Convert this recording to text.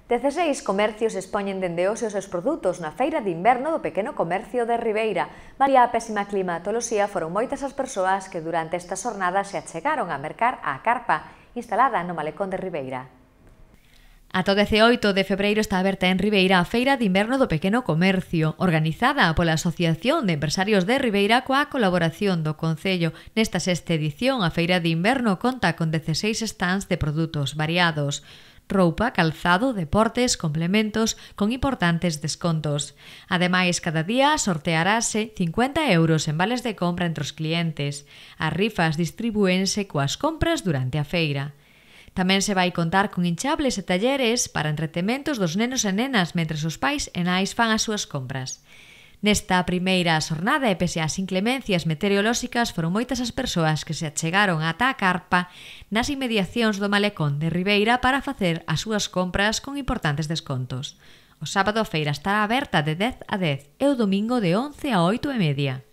16 comercios expoñen dende hoxe os seus produtos na Feira de Inverno do Pequeno Comercio de Ribeira. Malia a pésima climatoloxía, foron moitas as persoas que durante esta xornada se achegaron a mercar a carpa instalada no Malecón de Ribeira. Ata o 18 de febreiro está aberta en Ribeira a Feira de Inverno do Pequeno Comercio, organizada pola Asociación de Empresarios de Ribeira coa colaboración do Concello. Nesta sexta edición, a Feira de Inverno conta con 16 stands de produtos variados: roupa, calzado, deportes, complementos, con importantes descontos. Ademais, cada día sortearase 50 euros en vales de compra entre os clientes. As rifas distribúense coas compras durante a feira. Tamén se vai contar con hinchables e talleres para entretementos dos nenos e nenas mentres os pais e nais fan as súas compras. Nesta primeira xornada e pese ás inclemencias meteorolóxicas, foron moitas as persoas que se achegaron ata a carpa nas inmediacións do Malecón de Ribeira para facer as súas compras con importantes descontos. O sábado a feira estará aberta de 10 a 10 e o domingo de 11 a 8:30.